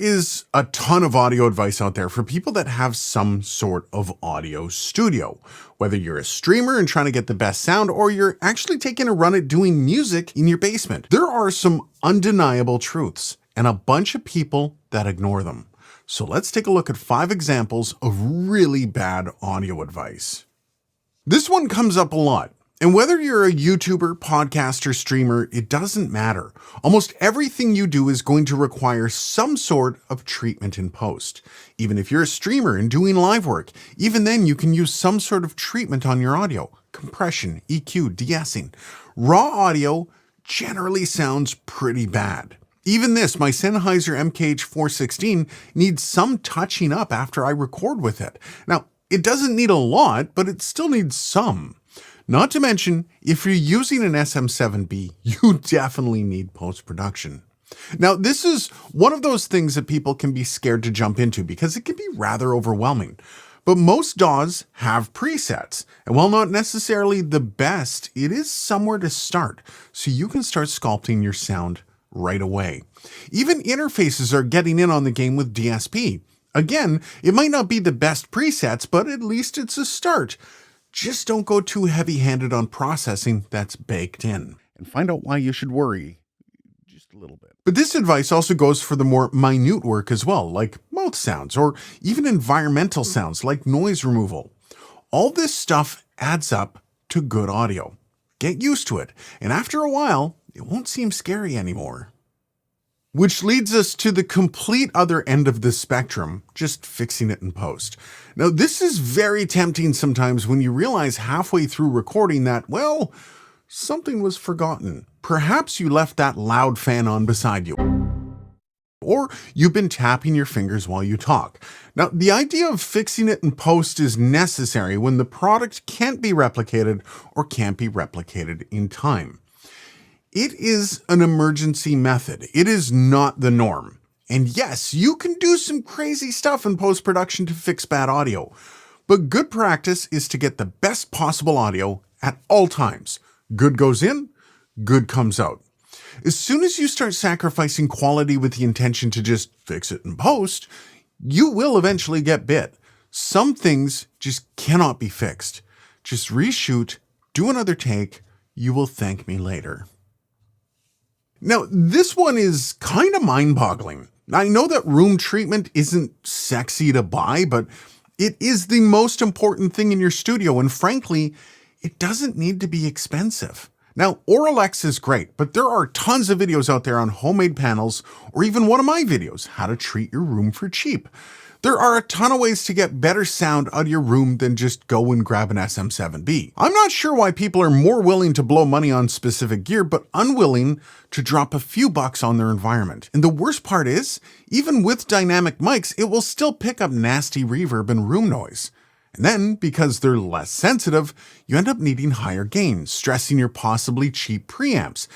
is a ton of audio advice out there for people that have some sort of audio studio. Whether you're a streamer and trying to get the best sound, or you're actually taking a run at doing music in your basement, there are some undeniable truths and a bunch of people that ignore them. So let's take a look at 5 examples of really bad audio advice. This one comes up a lot. And whether you're a YouTuber, podcaster, streamer, it doesn't matter. Almost everything you do is going to require some sort of treatment in post. Even if you're a streamer and doing live work, even then you can use some sort of treatment on your audio. Compression, EQ, de-essing. Raw audio generally sounds pretty bad. Even this, my Sennheiser MKH416, needs some touching up after I record with it. Now, it doesn't need a lot, but it still needs some. Not to mention, if you're using an SM7B, you definitely need post-production. Now, this is one of those things that people can be scared to jump into because it can be rather overwhelming. But most DAWs have presets, and while not necessarily the best, it is somewhere to start, so you can start sculpting your sound right away. Even interfaces are getting in on the game with DSP. Again, it might not be the best presets, but at least it's a start. Just don't go too heavy-handed on processing that's baked in. And find out why you should worry just a little bit. But this advice also goes for the more minute work as well, like mouth sounds or even environmental sounds like noise removal. All this stuff adds up to good audio. Get used to it, and after a while, it won't seem scary anymore. Which leads us to the complete other end of the spectrum, just fixing it in post. Now, this is very tempting sometimes when you realize halfway through recording that, well, something was forgotten. Perhaps you left that loud fan on beside you. Or you've been tapping your fingers while you talk. Now, the idea of fixing it in post is necessary when the product can't be replicated or can't be replicated in time. It is an emergency method. It is not the norm. And yes, you can do some crazy stuff in post-production to fix bad audio, but good practice is to get the best possible audio at all times. Good goes in, good comes out. As soon as you start sacrificing quality with the intention to just fix it in post, you will eventually get bit. Some things just cannot be fixed. Just reshoot, do another take, you will thank me later. Now, this one is kind of mind-boggling. I know that room treatment isn't sexy to buy, but it is the most important thing in your studio, and frankly, it doesn't need to be expensive. Now, Auralex is great, but there are tons of videos out there on homemade panels, or even one of my videos, how to treat your room for cheap. There are a ton of ways to get better sound out of your room than just go and grab an SM7B. I'm not sure why people are more willing to blow money on specific gear, but unwilling to drop a few bucks on their environment. And the worst part is, even with dynamic mics, it will still pick up nasty reverb and room noise. And then, because they're less sensitive, you end up needing higher gains, stressing your possibly cheap preamps.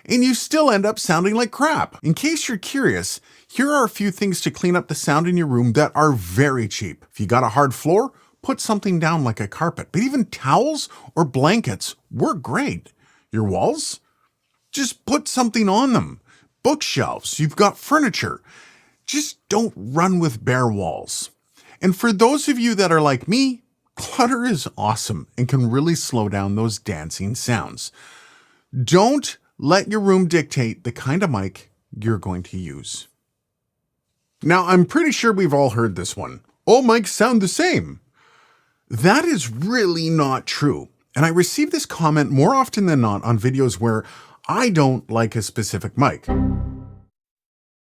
And you still end up sounding like crap. In case you're curious, here are a few things to clean up the sound in your room that are very cheap. If you got a hard floor, put something down like a carpet, but even towels or blankets work great. Your walls? Just put something on them. Bookshelves, you've got furniture. Just don't run with bare walls. And for those of you that are like me, clutter is awesome and can really slow down those dancing sounds. Don't let your room dictate the kind of mic you're going to use. Now, I'm pretty sure we've all heard this one. All mics sound the same. That is really not true. And I receive this comment more often than not on videos where I don't like a specific mic.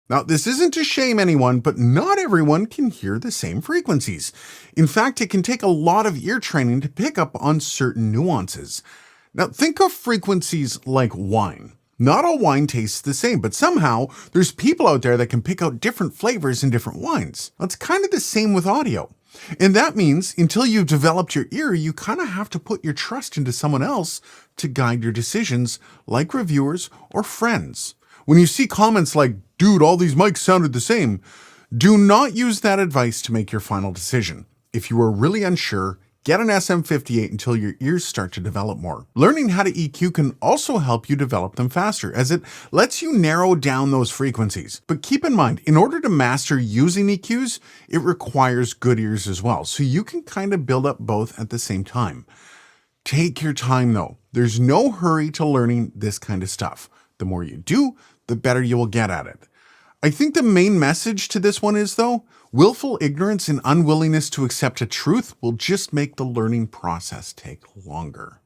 Now, this isn't to shame anyone, but not everyone can hear the same frequencies. In fact, it can take a lot of ear training to pick up on certain nuances. Now, think of frequencies like wine. Not all wine tastes the same, but somehow there's people out there that can pick out different flavors in different wines. It's kind of the same with audio. And that means until you've developed your ear, you kind of have to put your trust into someone else to guide your decisions, like reviewers or friends. When you see comments like, dude, all these mics sounded the same, do not use that advice to make your final decision. If you are really unsure, get an SM58 until your ears start to develop more. Learning how to EQ can also help you develop them faster, as it lets you narrow down those frequencies. But keep in mind, in order to master using EQs, it requires good ears as well, so you can kind of build up both at the same time. Take your time though. There's no hurry to learning this kind of stuff. The more you do, the better you will get at it. I think the main message to this one is, though, willful ignorance and unwillingness to accept a truth will just make the learning process take longer.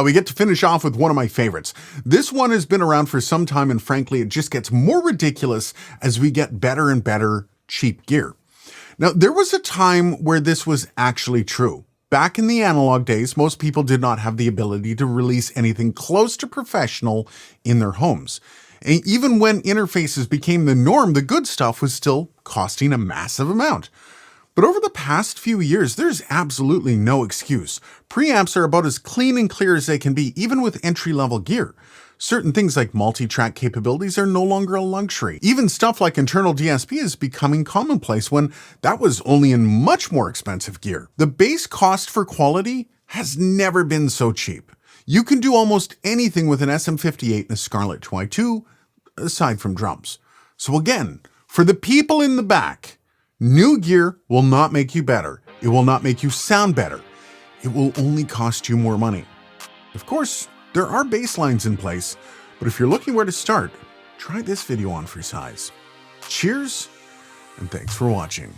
We get to finish off with one of my favorites. This one has been around for some time, and frankly, it just gets more ridiculous as we get better and better cheap gear. Now, there was a time where this was actually true. Back in the analog days, most people did not have the ability to release anything close to professional in their homes. And even when interfaces became the norm, the good stuff was still costing a massive amount. But over the past few years, there's absolutely no excuse. Preamps are about as clean and clear as they can be, even with entry-level gear. Certain things like multi-track capabilities are no longer a luxury. Even stuff like internal DSP is becoming commonplace when that was only in much more expensive gear. The base cost for quality has never been so cheap. You can do almost anything with an SM58 and a Scarlett 2i2, aside from drums. So again, for the people in the back, new gear will not make you better. It will not make you sound better. It will only cost you more money. Of course, there are baselines in place, but if you're looking where to start, try this video on for size. Cheers, and thanks for watching.